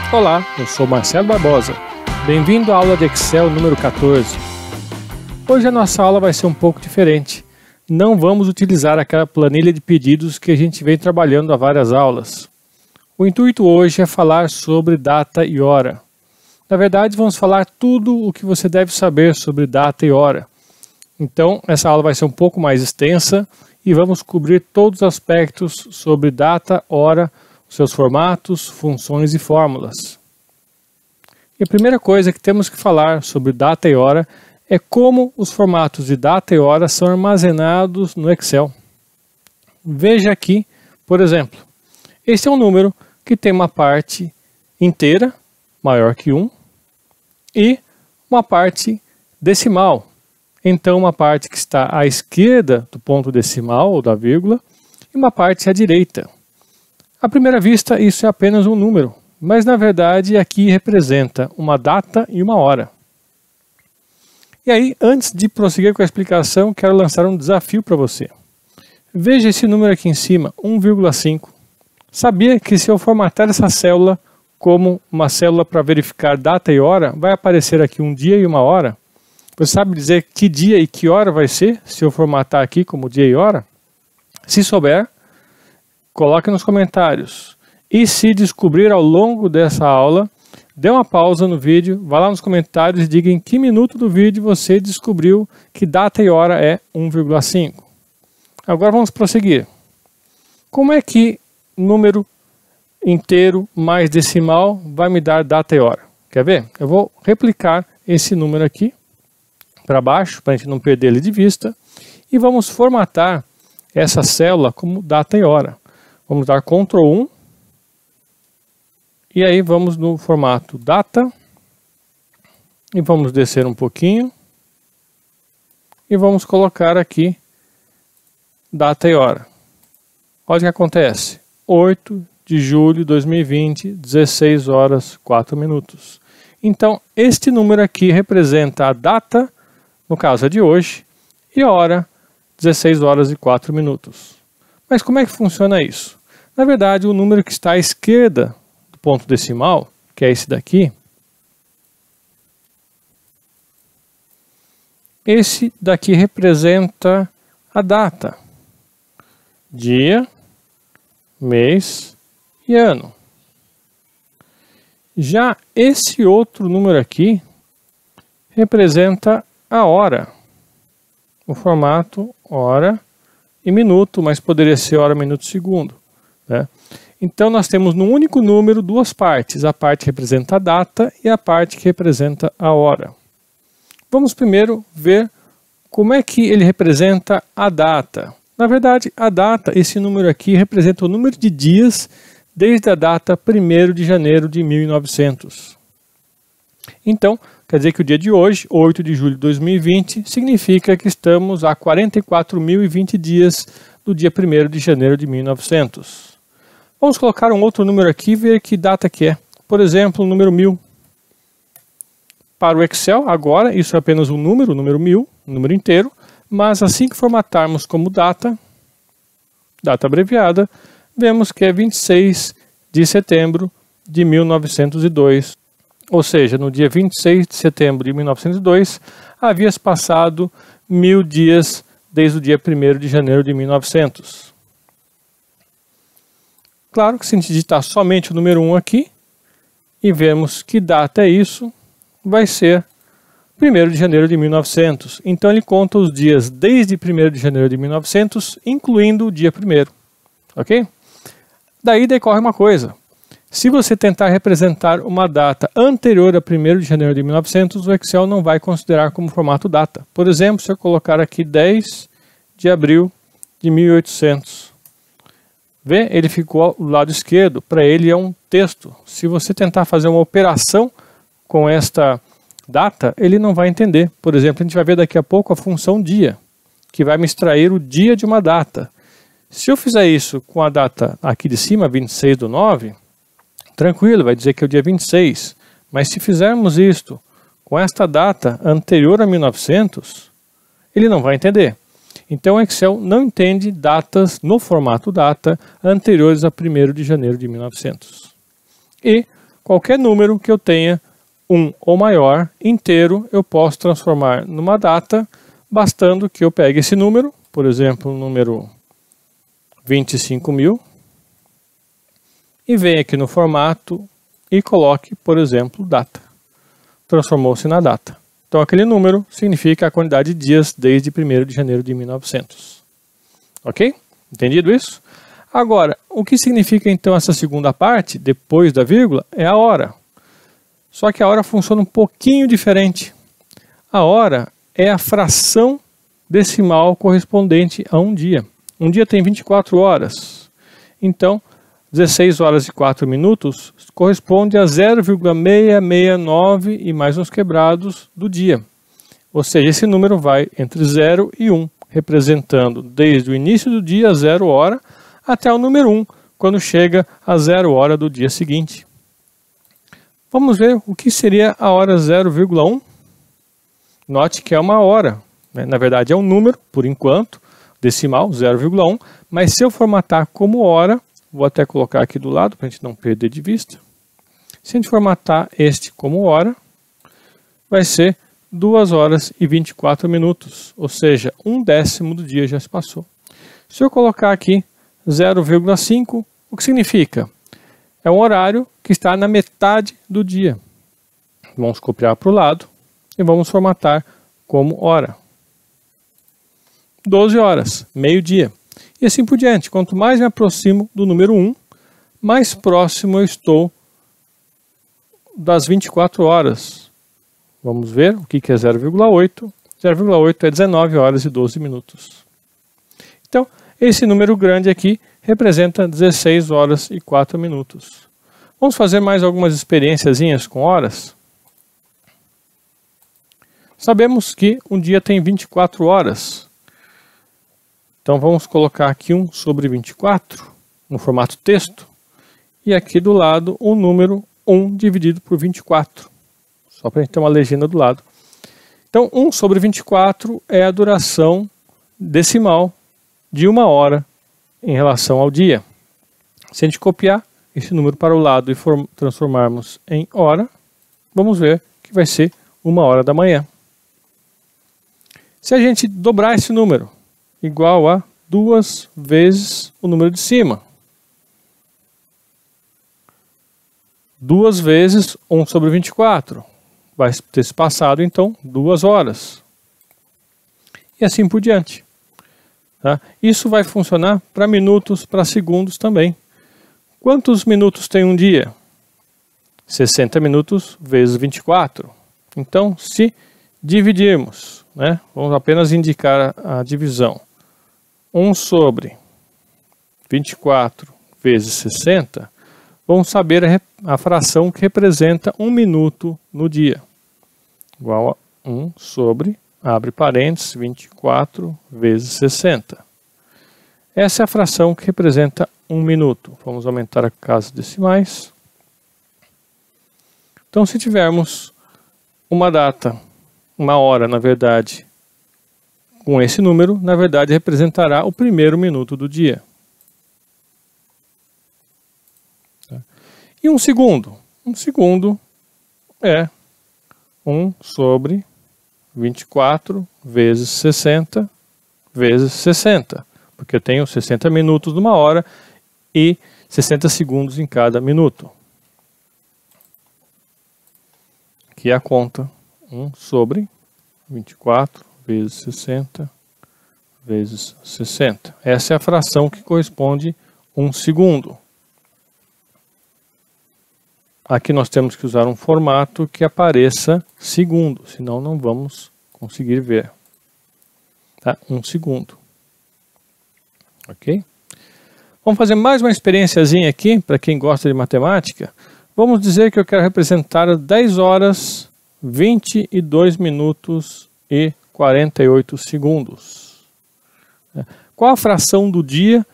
Olá, eu sou Marcelo Barbosa. Bem-vindo à aula de Excel número 14. Hoje a nossa aula vai ser um pouco diferente. Não vamos utilizar aquela planilha de pedidos que a gente vem trabalhando há várias aulas. O intuito hoje é falar sobre data e hora. Na verdade, vamos falar tudo o que você deve saber sobre data e hora. Então, essa aula vai ser um pouco mais extensa e vamos cobrir todos os aspectos sobre data, hora, seus formatos, funções e fórmulas. E a primeira coisa que temos que falar sobre data e hora é como os formatos de data e hora são armazenados no Excel. Veja aqui, por exemplo, este é um número que tem uma parte inteira, maior que 1, e uma parte decimal. Então, uma parte que está à esquerda do ponto decimal ou da vírgula e uma parte à direita. À primeira vista, isso é apenas um número, mas na verdade aqui representa uma data e uma hora. E aí, antes de prosseguir com a explicação, quero lançar um desafio para você. Veja esse número aqui em cima, 1,5. Sabia que se eu formatar essa célula como uma célula para verificar data e hora, vai aparecer aqui um dia e uma hora? Você sabe dizer que dia e que hora vai ser, se eu formatar aqui como dia e hora? Se souber, coloque nos comentários. E se descobrir ao longo dessa aula, dê uma pausa no vídeo, vá lá nos comentários e diga em que minuto do vídeo você descobriu que data e hora é 1,5. Agora vamos prosseguir. Como é que número inteiro mais decimal vai me dar data e hora? Quer ver? Eu vou replicar esse número aqui para baixo, para a gente não perder ele de vista, e vamos formatar essa célula como data e hora. Vamos dar Ctrl 1 e aí vamos no formato data e vamos descer um pouquinho e vamos colocar aqui data e hora. Olha o que acontece, 8 de julho de 2020, 16 horas 4 minutos. Então este número aqui representa a data, no caso é de hoje, e a hora, 16 horas e 4 minutos. Mas como é que funciona isso? Na verdade, o número que está à esquerda do ponto decimal, que é esse daqui, esse daqui representa a data, dia, mês e ano. Já esse outro número aqui representa a hora, o formato hora e minuto, mas poderia ser hora, minuto, segundo. Né? Então nós temos no único número duas partes, a parte que representa a data e a parte que representa a hora. Vamos primeiro ver como é que ele representa a data. Na verdade, a data, esse número aqui, representa o número de dias desde a data 1º de janeiro de 1900. Então, quer dizer que o dia de hoje, 8 de julho de 2020, significa que estamos a 44.020 dias do dia 1º de janeiro de 1900. Vamos colocar um outro número aqui e ver que data que é. Por exemplo, o número 1000. Para o Excel, agora, isso é apenas um número, o número 1000, um número inteiro, mas assim que formatarmos como data, data abreviada, vemos que é 26 de setembro de 1902. Ou seja, no dia 26 de setembro de 1902, havia passado 1000 dias desde o dia 1º de janeiro de 1900. Claro que se a gente digitar somente o número 1 aqui, e vemos que data é isso, vai ser 1º de janeiro de 1900. Então ele conta os dias desde 1º de janeiro de 1900, incluindo o dia 1º. Ok? Daí decorre uma coisa. Se você tentar representar uma data anterior a 1º de janeiro de 1900, o Excel não vai considerar como formato data. Por exemplo, se eu colocar aqui 10 de abril de 1800. Vê? Ele ficou ao lado esquerdo. Para ele é um texto. Se você tentar fazer uma operação com esta data, ele não vai entender. Por exemplo, a gente vai ver daqui a pouco a função dia, que vai me extrair o dia de uma data. Se eu fizer isso com a data aqui de cima, 26/9, tranquilo, vai dizer que é o dia 26. Mas se fizermos isto com esta data anterior a 1900, ele não vai entender. Então o Excel não entende datas no formato data anteriores a 1º de janeiro de 1900. E qualquer número que eu tenha 1 ou maior inteiro, eu posso transformar numa data, bastando que eu pegue esse número, por exemplo, o número 25.000, e venha aqui no formato e coloque, por exemplo, data. Transformou-se na data. Então aquele número significa a quantidade de dias desde 1º de janeiro de 1900. Ok? Entendido isso? Agora, o que significa então essa segunda parte, depois da vírgula, é a hora. Só que a hora funciona um pouquinho diferente. A hora é a fração decimal correspondente a um dia. Um dia tem 24 horas. Então, 16 horas e 4 minutos corresponde a 0,669 e mais uns quebrados do dia. Ou seja, esse número vai entre 0 e 1, representando desde o início do dia, 0 hora, até o número 1, quando chega a 0 hora do dia seguinte. Vamos ver o que seria a hora 0,1. Note que é uma hora, né? Na verdade é um número, por enquanto, decimal, 0,1, mas se eu formatar como hora, vou até colocar aqui do lado para a gente não perder de vista. Se a gente formatar este como hora, vai ser 2 horas e 24 minutos, ou seja, 1/10 do dia já se passou. Se eu colocar aqui 0,5, o que significa? É um horário que está na metade do dia. Vamos copiar para o lado e vamos formatar como hora. 12 horas, meio-dia. E assim por diante. Quanto mais me aproximo do número 1, mais próximo eu estou das 24 horas. Vamos ver o que é 0,8. 0,8 é 19 horas e 12 minutos. Então, esse número grande aqui representa 16 horas e 4 minutos. Vamos fazer mais algumas experiênciazinhas com horas? Sabemos que um dia tem 24 horas. Então vamos colocar aqui 1 sobre 24 no formato texto. E aqui do lado o número 1 dividido por 24. Só para a gente ter uma legenda do lado. Então 1 sobre 24 é a duração decimal de 1 hora em relação ao dia. Se a gente copiar esse número para o lado e transformarmos em hora, vamos ver que vai ser 1 hora da manhã. Se a gente dobrar esse número, igual a 2 vezes o número de cima. 2 vezes 1 sobre 24. Vai ter se passado, então, 2 horas. E assim por diante. Tá? Isso vai funcionar para minutos, para segundos também. Quantos minutos tem um dia? 60 minutos vezes 24. Então, se dividirmos, né, vamos apenas indicar a divisão. 1 sobre 24 vezes 60, vamos saber a fração que representa 1 minuto no dia. Igual a 1 sobre, abre parênteses, 24 vezes 60. Essa é a fração que representa 1 minuto. Vamos aumentar a casa decimais. Então, se tivermos uma data, uma hora, na verdade, com esse número, na verdade, representará o primeiro minuto do dia. E um segundo? Um segundo é 1 sobre 24 vezes 60 vezes 60. Porque eu tenho 60 minutos numa hora e 60 segundos em cada minuto. Aqui é a conta. 1 sobre 24 vezes 60 vezes 60. Essa é a fração que corresponde a 1 segundo. Aqui nós temos que usar um formato que apareça segundo, senão não vamos conseguir ver. Tá? 1 segundo. Ok? Vamos fazer mais uma experiênciazinha aqui, para quem gosta de matemática. Vamos dizer que eu quero representar 10 horas, 22 minutos e 48 segundos. Qual a fração do dia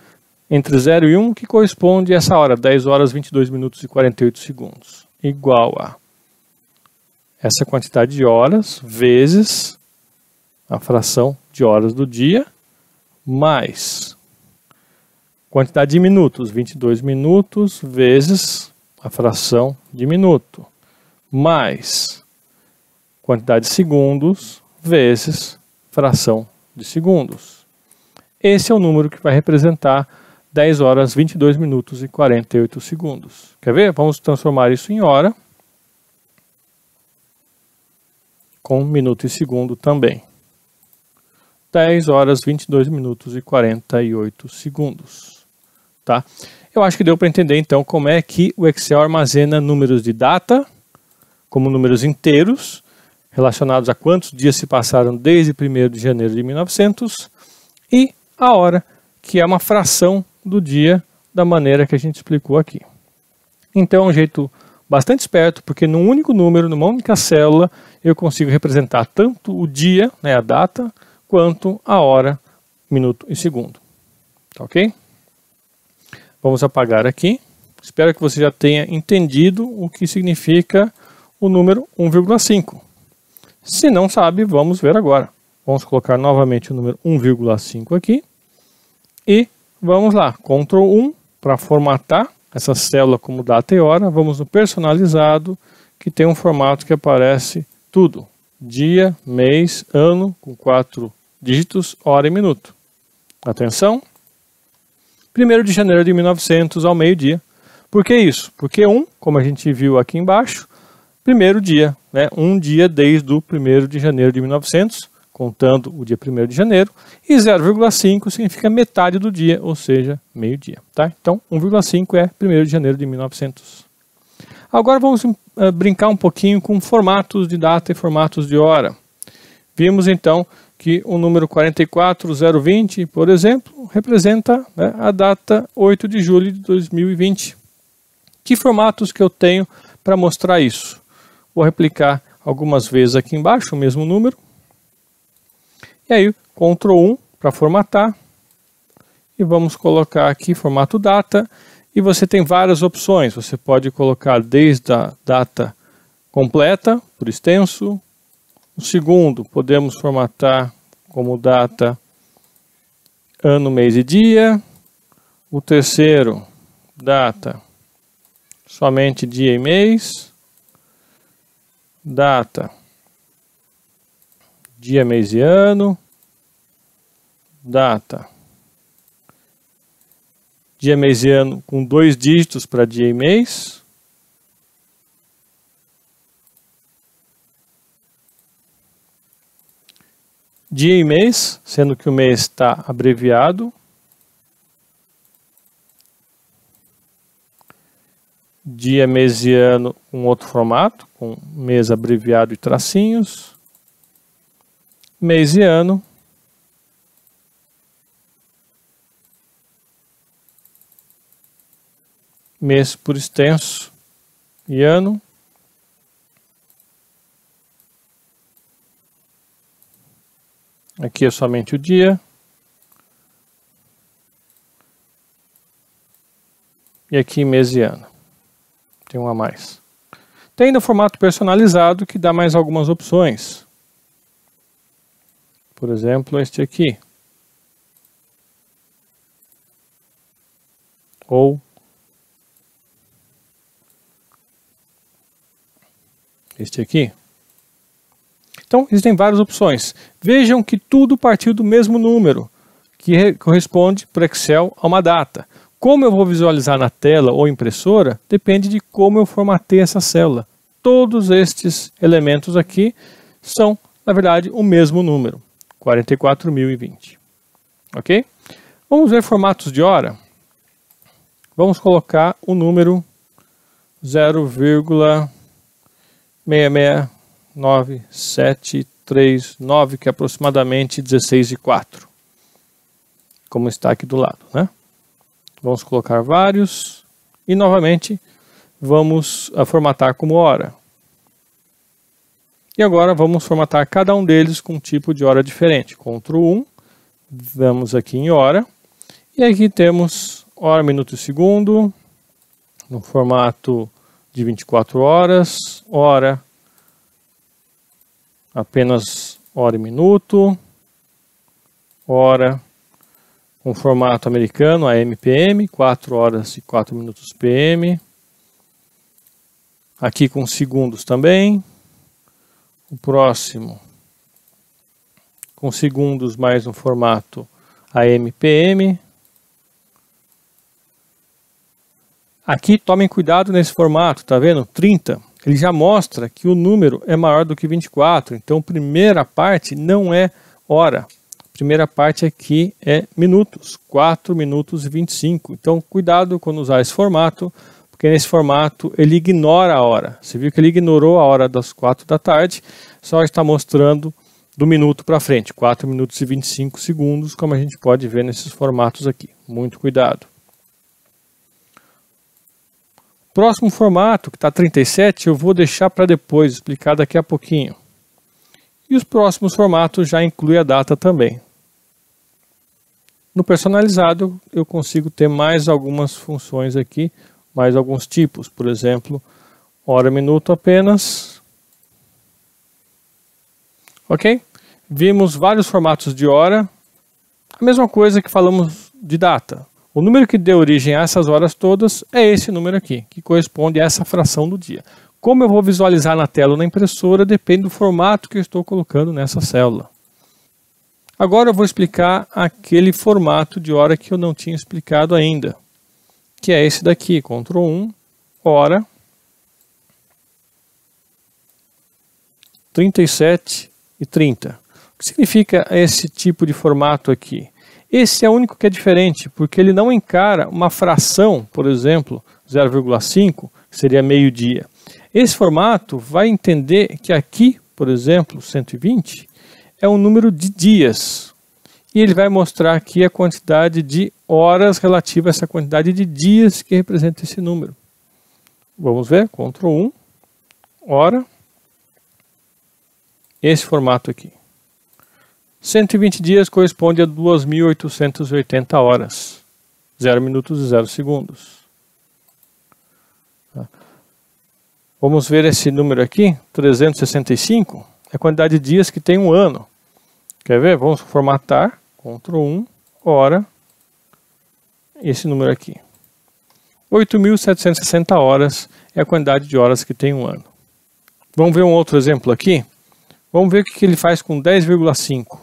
entre 0 e 1 que corresponde a essa hora, 10 horas, 22 minutos e 48 segundos? Igual a essa quantidade de horas vezes a fração de horas do dia, mais quantidade de minutos, 22 minutos vezes a fração de minuto, mais quantidade de segundos vezes fração de segundos. Esse é o número que vai representar 10 horas, 22 minutos e 48 segundos. Quer ver? Vamos transformar isso em hora, com minuto e segundo também. 10 horas, 22 minutos e 48 segundos. Tá? Eu acho que deu para entender então como é que o Excel armazena números de data, como números inteiros, relacionados a quantos dias se passaram desde 1º de janeiro de 1900, e a hora, que é uma fração do dia, da maneira que a gente explicou aqui. Então é um jeito bastante esperto, porque num único número, numa única célula, eu consigo representar tanto o dia, né, a data, quanto a hora, minuto e segundo. Tá ok? Vamos apagar aqui. Espero que você já tenha entendido o que significa o número 1,5. Se não sabe, vamos ver agora. Vamos colocar novamente o número 1,5 aqui. E vamos lá, Ctrl 1 para formatar essa célula como data e hora. Vamos no personalizado, que tem um formato que aparece tudo. Dia, mês, ano, com 4 dígitos, hora e minuto. Atenção. 1º de janeiro de 1900 ao meio-dia. Por que isso? Porque 1, como a gente viu aqui embaixo, primeiro dia, né? Um dia desde o 1º de janeiro de 1900, contando o dia 1º de janeiro, e 0,5 significa metade do dia, ou seja, meio-dia. Tá? Então, 1,5 é 1º de janeiro de 1900. Agora vamos brincar um pouquinho com formatos de data e formatos de hora. Vimos então que o número 44020, por exemplo, representa, né, a data 8 de julho de 2020. Que formatos que eu tenho para mostrar isso? Vou replicar algumas vezes aqui embaixo o mesmo número. E aí, Ctrl 1 para formatar. E vamos colocar aqui formato data. E você tem várias opções. Você pode colocar desde a data completa, por extenso. O segundo, podemos formatar como data, ano, mês e dia. O terceiro, data, somente dia e mês. Data, dia, mês e ano. Data, dia, mês e ano com 2 dígitos para dia e mês. Dia e mês, sendo que o mês está abreviado. Dia, mês e ano com outro formato, com mês abreviado e tracinhos. Mês e ano. Mês por extenso e ano. Aqui é somente o dia. E aqui mês e ano. Tem um a mais. Tem ainda o formato personalizado, que dá mais algumas opções. Por exemplo, este aqui. Ou este aqui. Então, existem várias opções. Vejam que tudo partiu do mesmo número, que corresponde para o Excel a uma data. Como eu vou visualizar na tela ou impressora, depende de como eu formatei essa célula. Todos estes elementos aqui são, na verdade, o mesmo número, 44.020. Ok? Vamos ver formatos de hora. Vamos colocar o número 0,66979, que é aproximadamente 16:04. Como está aqui do lado, né? Vamos colocar vários e novamente vamos formatar como hora. E agora vamos formatar cada um deles com um tipo de hora diferente. Ctrl 1, vamos aqui em hora. E aqui temos hora, minuto e segundo, no formato de 24 horas, hora, apenas hora e minuto, hora, com formato americano, AM/PM, 4 horas e 4 minutos PM, Aqui com segundos também. O próximo com segundos mais no formato AM/PM. Aqui tomem cuidado nesse formato, tá vendo? 30, ele já mostra que o número é maior do que 24, então a primeira parte não é hora. A primeira parte aqui é minutos, 4 minutos e 25. Então cuidado quando usar esse formato, porque nesse formato ele ignora a hora. Você viu que ele ignorou a hora das 4 da tarde, só está mostrando do minuto para frente, 4 minutos e 25 segundos, como a gente pode ver nesses formatos aqui. Muito cuidado. Próximo formato, que está 37, eu vou deixar para depois, explicar daqui a pouquinho. E os próximos formatos já incluem a data também. No personalizado, eu consigo ter mais algumas funções aqui, mais alguns tipos. Por exemplo, hora, minuto apenas. Ok? Vimos vários formatos de hora. A mesma coisa que falamos de data. O número que deu origem a essas horas todas é esse número aqui, que corresponde a essa fração do dia. Como eu vou visualizar na tela ou na impressora, depende do formato que eu estou colocando nessa célula. Agora eu vou explicar aquele formato de hora que eu não tinha explicado ainda, que é esse daqui, Ctrl 1, hora, 37 e 30. O que significa esse tipo de formato aqui? Esse é o único que é diferente, porque ele não encara uma fração, por exemplo, 0,5, que seria meio-dia. Esse formato vai entender que aqui, por exemplo, 120, é um número de dias. E ele vai mostrar aqui a quantidade de horas relativa a essa quantidade de dias que representa esse número. Vamos ver, Ctrl 1, hora, esse formato aqui. 120 dias corresponde a 2.880 horas, 0 minutos e 0 segundos. Vamos ver esse número aqui, 365, é a quantidade de dias que tem um ano. Quer ver? Vamos formatar, Ctrl 1, hora, esse número aqui. 8.760 horas é a quantidade de horas que tem um ano. Vamos ver um outro exemplo aqui? Vamos ver o que ele faz com 10,5.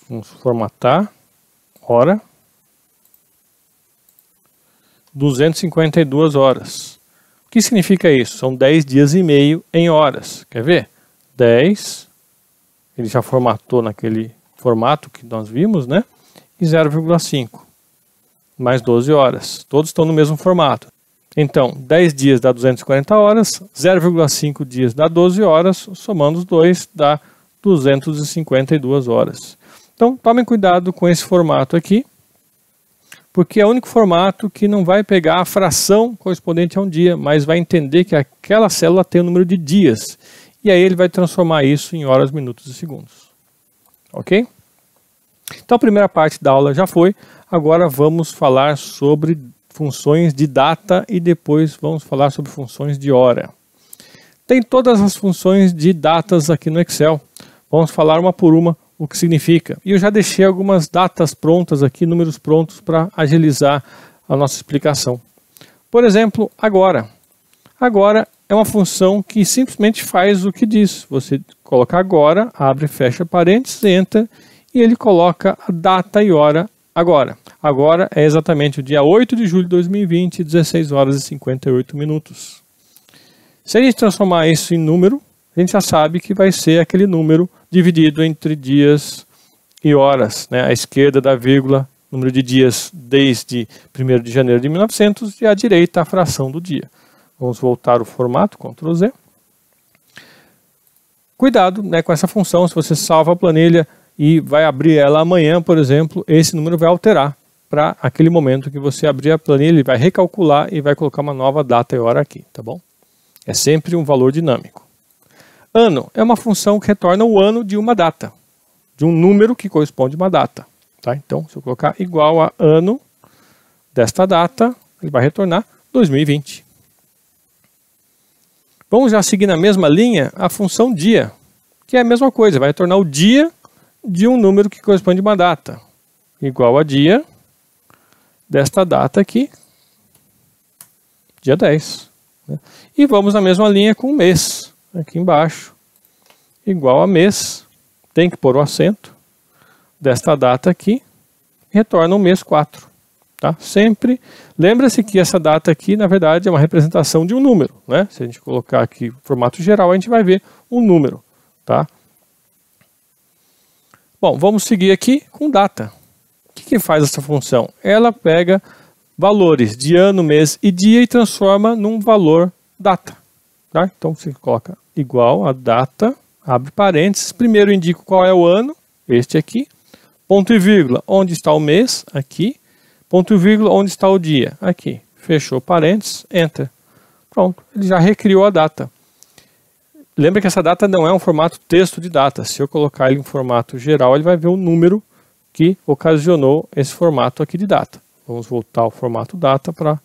Vamos formatar, hora, 252 horas. O que significa isso? São 10 dias e meio em horas. Quer ver? 10, ele já formatou naquele formato que nós vimos, né? E 0,5, mais 12 horas. Todos estão no mesmo formato. Então, 10 dias dá 240 horas, 0,5 dias dá 12 horas, somando os dois dá 252 horas. Então, tomem cuidado com esse formato aqui, porque é o único formato que não vai pegar a fração correspondente a um dia, mas vai entender que aquela célula tem o número de dias. E aí ele vai transformar isso em horas, minutos e segundos. Ok? Então, a primeira parte da aula já foi. Agora vamos falar sobre funções de data e depois vamos falar sobre funções de hora. Tem todas as funções de datas aqui no Excel. Vamos falar uma por uma o que significa. E eu já deixei algumas datas prontas aqui, números prontos para agilizar a nossa explicação. Por exemplo, agora. Agora é uma função que simplesmente faz o que diz. Você coloca agora, abre e fecha parênteses, enter, e ele coloca a data e hora agora. Agora é exatamente o dia 8 de julho de 2020, 16 horas e 58 minutos. Se a gente transformar isso em número, a gente já sabe que vai ser aquele número dividido entre dias e horas, né? À esquerda da vírgula, número de dias desde 1º de janeiro de 1900 e à direita a fração do dia. Vamos voltar o formato, Ctrl Z. Cuidado, né, com essa função, se você salva a planilha e vai abrir ela amanhã, por exemplo, esse número vai alterar para aquele momento que você abrir a planilha, ele vai recalcular e vai colocar uma nova data e hora aqui, tá bom? É sempre um valor dinâmico. Ano é uma função que retorna o ano de uma data, de um número que corresponde a uma data. Tá? Então, se eu colocar igual a ano desta data, ele vai retornar 2020. Vamos já seguir na mesma linha a função dia, que é a mesma coisa, vai retornar o dia de um número que corresponde a uma data. Igual a dia desta data aqui, dia 10. Né? E vamos na mesma linha com o mês, aqui embaixo, igual a mês, tem que pôr o acento desta data aqui, retorna o mês 4. Tá? Sempre, lembra-se que essa data aqui, na verdade, é uma representação de um número. Né? Se a gente colocar aqui o formato geral, a gente vai ver um número. Tá? Bom, vamos seguir aqui com data. O que faz essa função? Ela pega valores de ano, mês e dia e transforma num valor data. Tá? Então você coloca igual a data, abre parênteses, primeiro indico qual é o ano, este aqui, ponto e vírgula, onde está o mês, aqui, ponto e vírgula, onde está o dia, aqui, fechou parênteses, enter. Pronto, ele já recriou a data. Lembra que essa data não é um formato texto de data, se eu colocar ele em formato geral, ele vai ver o número que ocasionou esse formato aqui de data. Vamos voltar ao formato data para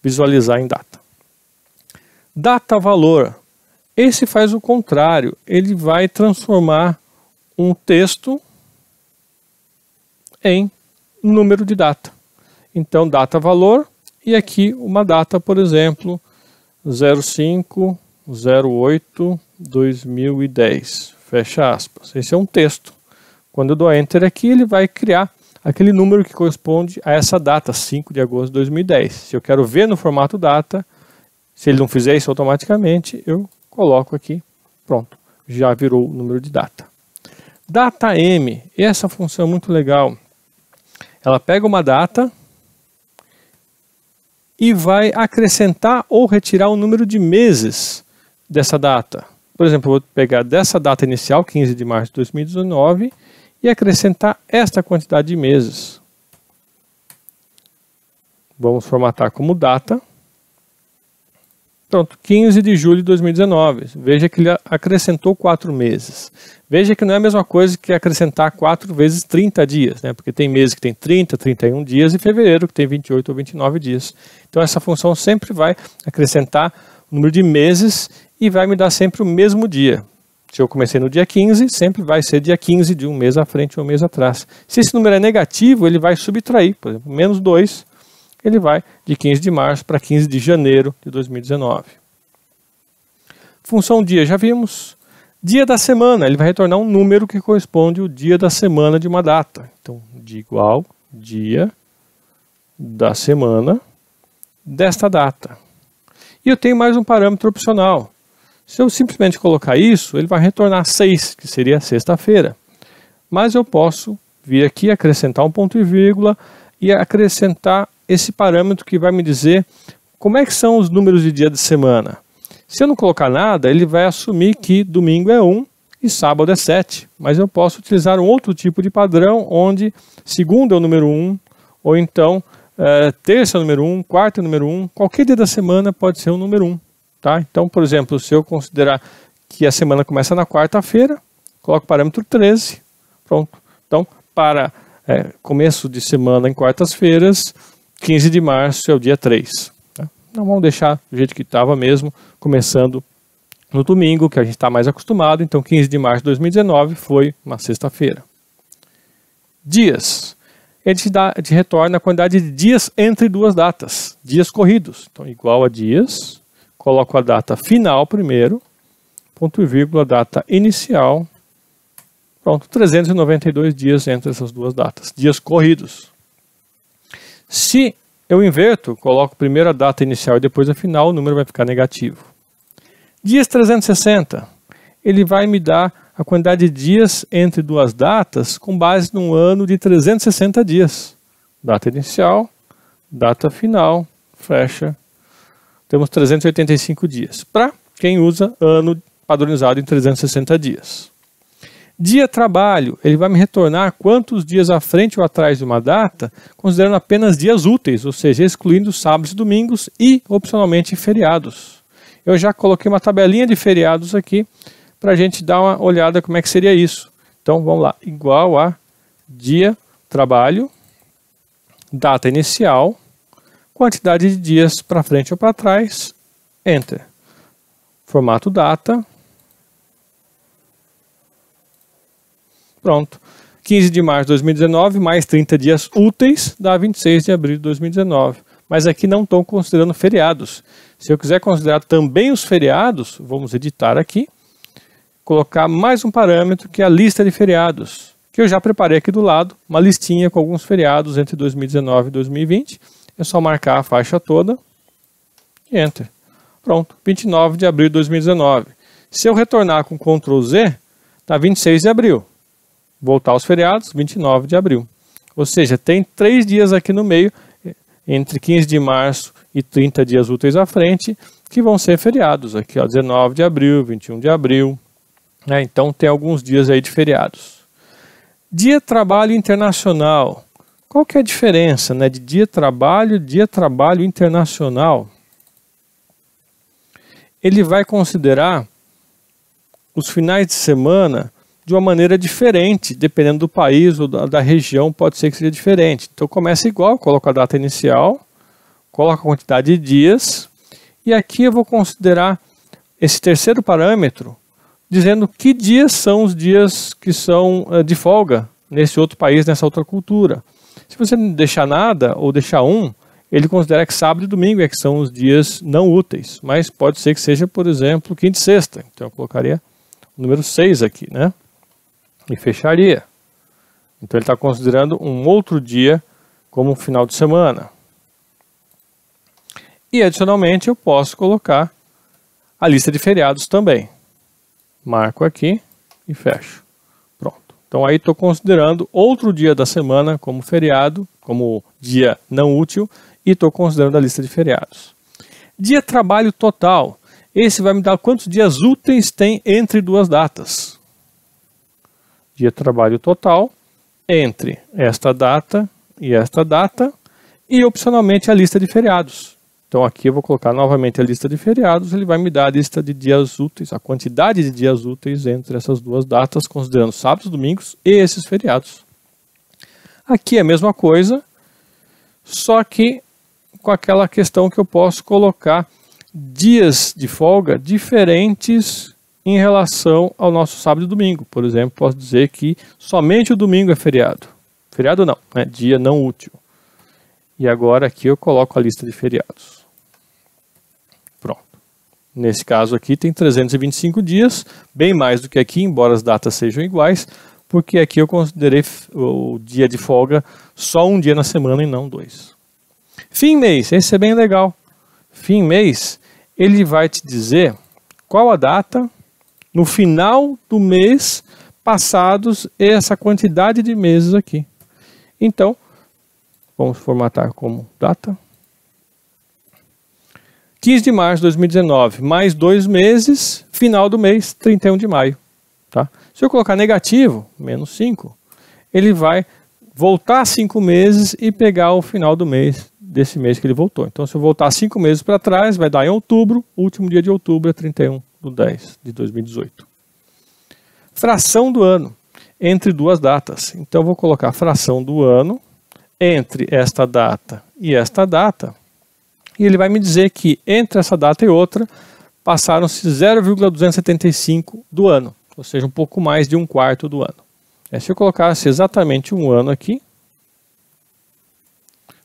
visualizar em data. Data valor. Esse faz o contrário. Ele vai transformar um texto em número de data. Então, data valor e aqui uma data, por exemplo, 05/08/2010. Fecha aspas. Esse é um texto. Quando eu dou Enter aqui, ele vai criar aquele número que corresponde a essa data, 5 de agosto de 2010. Se eu quero ver no formato data, se ele não fizer isso automaticamente, eu coloco aqui, pronto, já virou o número de data. Data M, essa função é muito legal. Ela pega uma data e vai acrescentar ou retirar o número de meses dessa data. Por exemplo, eu vou pegar dessa data inicial, 15 de março de 2019, e acrescentar esta quantidade de meses. Vamos formatar como data. Pronto, 15 de julho de 2019. Veja que ele acrescentou 4 meses. Veja que não é a mesma coisa que acrescentar 4 vezes 30 dias, né? Porque tem meses que tem 30, 31 dias e fevereiro que tem 28 ou 29 dias. Então essa função sempre vai acrescentar o número de meses e vai me dar sempre o mesmo dia. Se eu comecei no dia 15, sempre vai ser dia 15 de um mês à frente ou um mês atrás. Se esse número é negativo, ele vai subtrair. Por exemplo, menos 2, ele vai de 15 de março para 15 de janeiro de 2019. Função dia, já vimos. Dia da semana, ele vai retornar um número que corresponde ao dia da semana de uma data. Então, de igual, dia da semana desta data. E eu tenho mais um parâmetro opcional. Se eu simplesmente colocar isso, ele vai retornar 6, que seria sexta-feira. Mas eu posso vir aqui, acrescentar um ponto e vírgula e acrescentar esse parâmetro que vai me dizer como é que são os números de dia de semana. Se eu não colocar nada, ele vai assumir que domingo é 1 e sábado é 7. Mas eu posso utilizar um outro tipo de padrão, onde segunda é o número 1, ou então terça é o número 1, quarta é o número 1, qualquer dia da semana pode ser o número 1. Tá? Então, por exemplo, se eu considerar que a semana começa na quarta-feira, coloco o parâmetro 13, pronto. Então, para começo de semana em quartas-feiras, 15 de março é o dia 3. Tá? Não vamos deixar do jeito que estava mesmo, começando no domingo, que a gente está mais acostumado. Então, 15 de março de 2019 foi uma sexta-feira. Dias. Ele te retorna a quantidade de dias entre duas datas, dias corridos. Então, igual a dias, coloco a data final primeiro, ponto e vírgula, data inicial. Pronto, 392 dias entre essas duas datas, dias corridos. Se eu inverto, coloco primeiro a data inicial e depois a final, o número vai ficar negativo. Dias 360, ele vai me dar a quantidade de dias entre duas datas com base num ano de 360 dias. Data inicial, data final, fecha. Temos 385 dias. Para quem usa ano padronizado em 360 dias. Dia trabalho, ele vai me retornar quantos dias à frente ou atrás de uma data, considerando apenas dias úteis, ou seja, excluindo sábados e domingos e, opcionalmente, feriados. Eu já coloquei uma tabelinha de feriados aqui, para a gente dar uma olhada como é que seria isso. Então, vamos lá. Igual a dia trabalho, data inicial, quantidade de dias para frente ou para trás, Enter. Formato data. Pronto. 15 de março de 2019 mais 30 dias úteis dá 26 de abril de 2019. mas aqui não estou considerando feriados. Se eu quiser considerar também os feriados, vamos editar aqui, colocar mais um parâmetro que é a lista de feriados, que eu já preparei aqui do lado, uma listinha com alguns feriados entre 2019 e 2020. É só marcar a faixa toda e Enter. Pronto, 29 de abril de 2019. Se eu retornar com Ctrl Z, está 26 de abril. Voltar aos feriados, 29 de abril. Ou seja, tem 3 dias aqui no meio, entre 15 de março e 30 dias úteis à frente, que vão ser feriados. Aqui, ó, 19 de abril, 21 de abril. Né? Então, tem alguns dias aí de feriados. Dia Trabalho Internacional. Qual que é a diferença, né, de dia trabalho internacional? Ele vai considerar os finais de semana de uma maneira diferente, dependendo do país ou da região, pode ser que seja diferente. Então começa igual, coloco a data inicial, coloco a quantidade de dias, e aqui eu vou considerar esse terceiro parâmetro, dizendo que dias são os dias que são de folga nesse outro país, nessa outra cultura. Se você não deixar nada, ou deixar ele considera que sábado e domingo é que são os dias não úteis, mas pode ser que seja, por exemplo, quinta e sexta. Então eu colocaria o número 6 aqui, né? E fecharia. Então ele está considerando um outro dia como final de semana. E adicionalmente eu posso colocar a lista de feriados também. Marco aqui e fecho. Pronto. Então aí estou considerando outro dia da semana como feriado, como dia não útil, e estou considerando a lista de feriados. Dia trabalho total. Esse vai me dar quantos dias úteis tem entre duas datas. Dia trabalho total entre esta data, e opcionalmente a lista de feriados. Então aqui eu vou colocar novamente a lista de feriados, ele vai me dar a lista de dias úteis, a quantidade de dias úteis entre essas duas datas, considerando sábados, domingos e esses feriados. Aqui é a mesma coisa, só que com aquela questão que eu posso colocar dias de folga diferentes em relação ao nosso sábado e domingo. Por exemplo, posso dizer que somente o domingo é feriado. Feriado não, é dia não útil. E agora aqui eu coloco a lista de feriados. Pronto. Nesse caso aqui tem 325 dias, bem mais do que aqui, embora as datas sejam iguais, porque aqui eu considerei o dia de folga só um dia na semana e não 2. Fim mês, esse é bem legal. Fim mês, ele vai te dizer qual a data no final do mês passados essa quantidade de meses aqui. Então, vamos formatar como data. 15 de março de 2019, mais 2 meses, final do mês, 31 de maio. Tá? Se eu colocar negativo, menos 5, ele vai voltar 5 meses e pegar o final do mês, desse mês que ele voltou. Então, se eu voltar 5 meses para trás, vai dar em outubro, o último dia de outubro é 31/10 de 2018. Fração do ano, entre duas datas. Então, eu vou colocar fração do ano entre esta data, e ele vai me dizer que entre essa data e outra, passaram-se 0,275 do ano, ou seja, um pouco mais de 1/4 do ano. Se eu colocasse exatamente um ano aqui,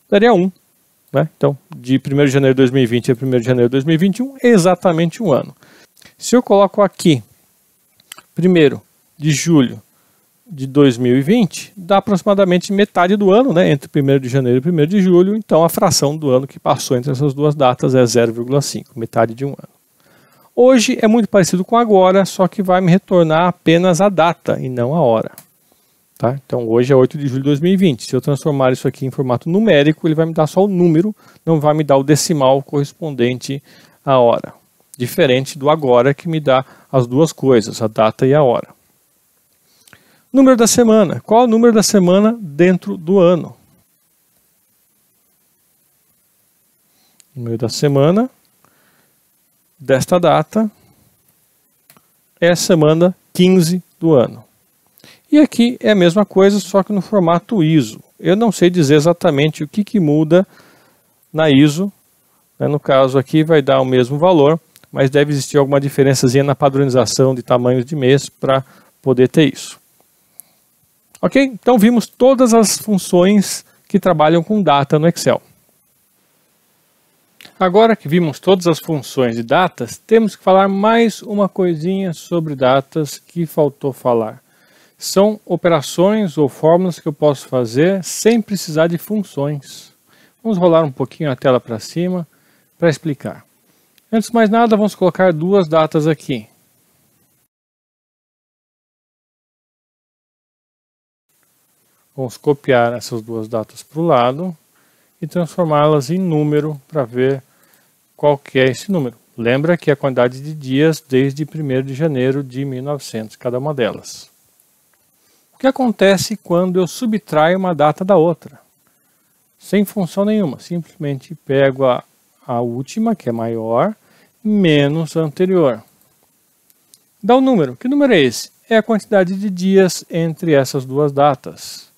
daria 1. Né? Então, de 1º de janeiro de 2020 a 1º de janeiro de 2021, é exatamente um ano. Se eu coloco aqui, 1º de julho de 2020, dá aproximadamente metade do ano, né? Entre 1º de janeiro e 1º de julho, então a fração do ano que passou entre essas duas datas é 0,5, metade de um ano. Hoje é muito parecido com agora, só que vai me retornar apenas a data e não a hora. Tá? Então hoje é 8 de julho de 2020, se eu transformar isso aqui em formato numérico, ele vai me dar só o número, não vai me dar o decimal correspondente à hora. Diferente do agora, que me dá as duas coisas, a data e a hora. Número da semana. Qual é o número da semana dentro do ano? Número da semana desta data é a semana 15 do ano. E aqui é a mesma coisa, só que no formato ISO. Eu não sei dizer exatamente o que muda na ISO. Né? No caso aqui vai dar o mesmo valor, mas deve existir alguma diferençazinha na padronização de tamanhos de mês para poder ter isso. Ok? Então vimos todas as funções que trabalham com data no Excel. Agora que vimos todas as funções de datas, temos que falar mais uma coisinha sobre datas que faltou falar. São operações ou fórmulas que eu posso fazer sem precisar de funções. Vamos rolar um pouquinho a tela para cima para explicar. Antes de mais nada, vamos colocar duas datas aqui. Vamos copiar essas duas datas para o lado e transformá-las em número para ver qual que é esse número. Lembra que é a quantidade de dias desde 1º de janeiro de 1900, cada uma delas. O que acontece quando eu subtraio uma data da outra? Sem função nenhuma, simplesmente pego a última, que é maior, menos a anterior. Dá um número. Que número é esse? É a quantidade de dias entre essas duas datas.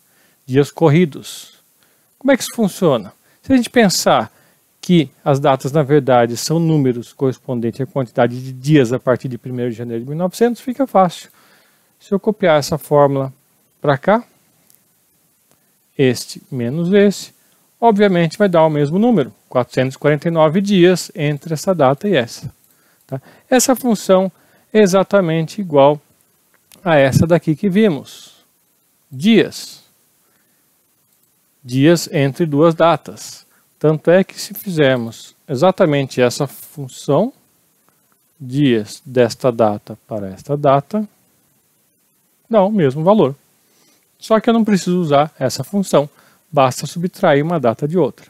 Dias corridos. Como é que isso funciona? Se a gente pensar que as datas, na verdade, são números correspondentes à quantidade de dias a partir de 1º de janeiro de 1900, fica fácil. Se eu copiar essa fórmula para cá, este menos esse, obviamente vai dar o mesmo número, 449 dias entre essa data e essa. Tá? Essa função é exatamente igual a essa daqui que vimos. Dias. Dias entre duas datas. Tanto é que se fizermos exatamente essa função, dias desta data para esta data, dá o mesmo valor. Só que eu não preciso usar essa função, basta subtrair uma data de outra.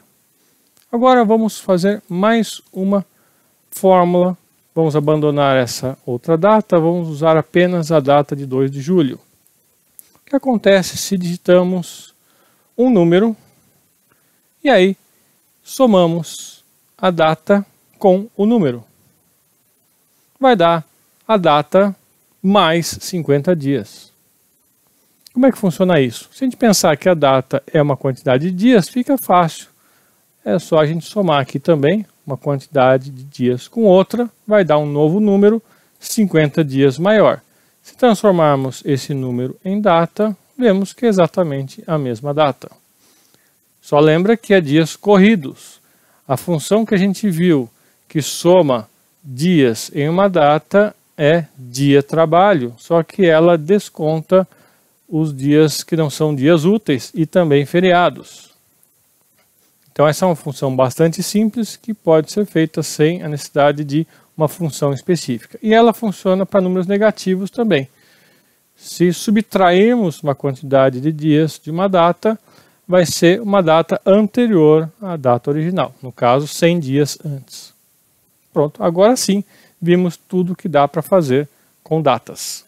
Agora vamos fazer mais uma fórmula. Vamos abandonar essa outra data, vamos usar apenas a data de 2 de julho. O que acontece se digitamos um número e aí somamos a data com o número? Vai dar a data mais 50 dias. Como é que funciona isso? Se a gente pensar que a data é uma quantidade de dias, fica fácil. É só a gente somar aqui também uma quantidade de dias com outra, vai dar um novo número, 50 dias maior. Se transformarmos esse número em data, vemos que é exatamente a mesma data. Só lembra que é dias corridos. A função que a gente viu que soma dias em uma data é dia-trabalho, só que ela desconta os dias que não são dias úteis e também feriados. Então essa é uma função bastante simples que pode ser feita sem a necessidade de uma função específica. E ela funciona para números negativos também. Se subtrairmos uma quantidade de dias de uma data, vai ser uma data anterior à data original, no caso 100 dias antes. Pronto, agora sim vimos tudo que dá para fazer com datas.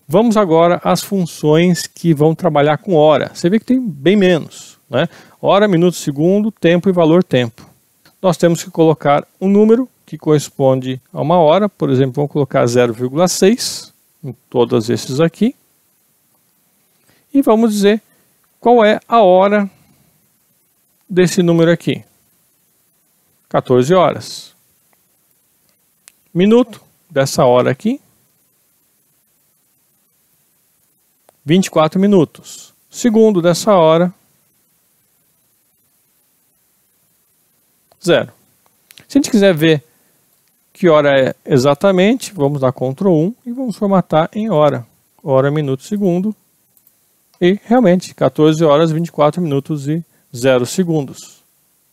Vamos agora às funções que vão trabalhar com hora. Você vê que tem bem menos, né? Hora, minuto, segundo, tempo e valor tempo. Nós temos que colocar um número que corresponde a uma hora, por exemplo, vamos colocar 0,6 em todos esses aqui. E vamos dizer qual é a hora desse número aqui. 14 horas. Minuto dessa hora aqui. 24 minutos. Segundo dessa hora. 0. Se a gente quiser ver que hora é exatamente, vamos dar Ctrl 1 e vamos formatar em hora. Hora, minuto, segundo. E realmente, 14 horas, 24 minutos e 0 segundos.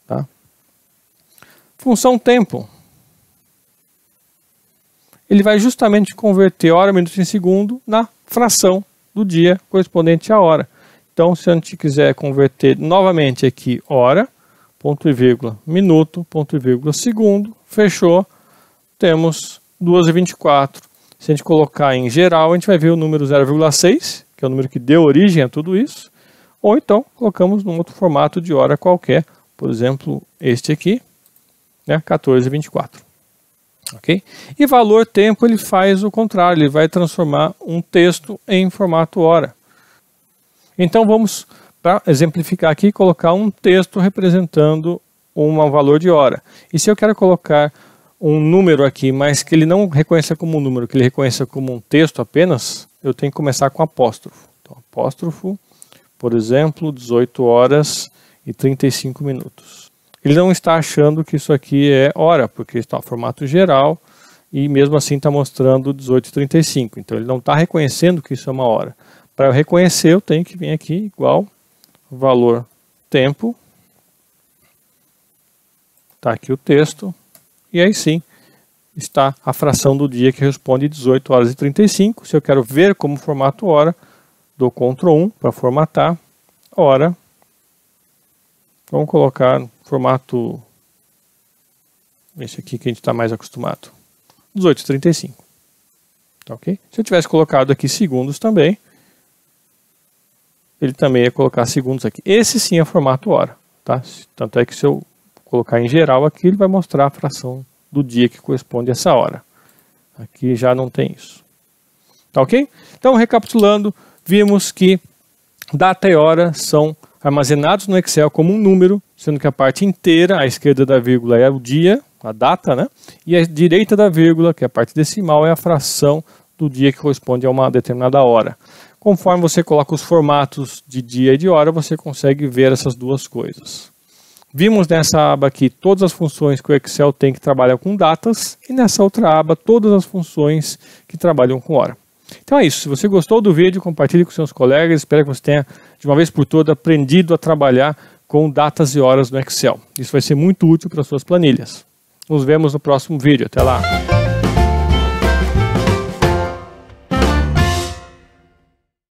Tá? Função tempo. Ele vai justamente converter hora, minuto e segundo na fração do dia correspondente à hora. Então, se a gente quiser converter novamente aqui hora, ponto e vírgula, minuto, ponto e vírgula, segundo, fechou, temos 2h24. Se a gente colocar em geral, a gente vai ver o número 0,6, que é o número que deu origem a tudo isso, ou então colocamos num outro formato de hora qualquer, por exemplo, este aqui, né, 14h24. Okay? E valor tempo ele faz o contrário, ele vai transformar um texto em formato hora. Então vamos, para exemplificar aqui, colocar um texto representando um valor de hora. E se eu quero colocar um número aqui, mas que ele não reconheça como um número, que ele reconheça como um texto apenas, eu tenho que começar com apóstrofo. Então, apóstrofo, por exemplo, 18 horas e 35 minutos. ele não está achando que isso aqui é hora, porque está no formato geral e mesmo assim está mostrando 18h35. Então ele não está reconhecendo que isso é uma hora. Para eu reconhecer, eu tenho que vir aqui igual valor tempo. Está aqui o texto. E aí sim, está a fração do dia que responde 18h35. Se eu quero ver como formato hora, dou Ctrl 1 para formatar. Hora. Vamos colocar formato, esse aqui que a gente está mais acostumado. 18h35. Tá ok? Se eu tivesse colocado aqui segundos também, ele também ia colocar segundos aqui. Esse sim é formato hora. Tá? Tanto é que se eu colocar em geral aqui, ele vai mostrar a fração do dia que corresponde a essa hora. Aqui já não tem isso. Tá ok? Então, recapitulando, vimos que data e hora são armazenados no Excel como um número, sendo que a parte inteira, à esquerda da vírgula, é o dia, a data, né? E a direita da vírgula, que é a parte decimal, é a fração do dia que corresponde a uma determinada hora. Conforme você coloca os formatos de dia e de hora, você consegue ver essas duas coisas. Vimos nessa aba aqui todas as funções que o Excel tem que trabalhar com datas, e nessa outra aba todas as funções que trabalham com hora. Então é isso. Se você gostou do vídeo, compartilhe com seus colegas. Espero que você tenha, de uma vez por todas, aprendido a trabalhar com datas e horas no Excel. Isso vai ser muito útil para suas planilhas. Nos vemos no próximo vídeo. Até lá!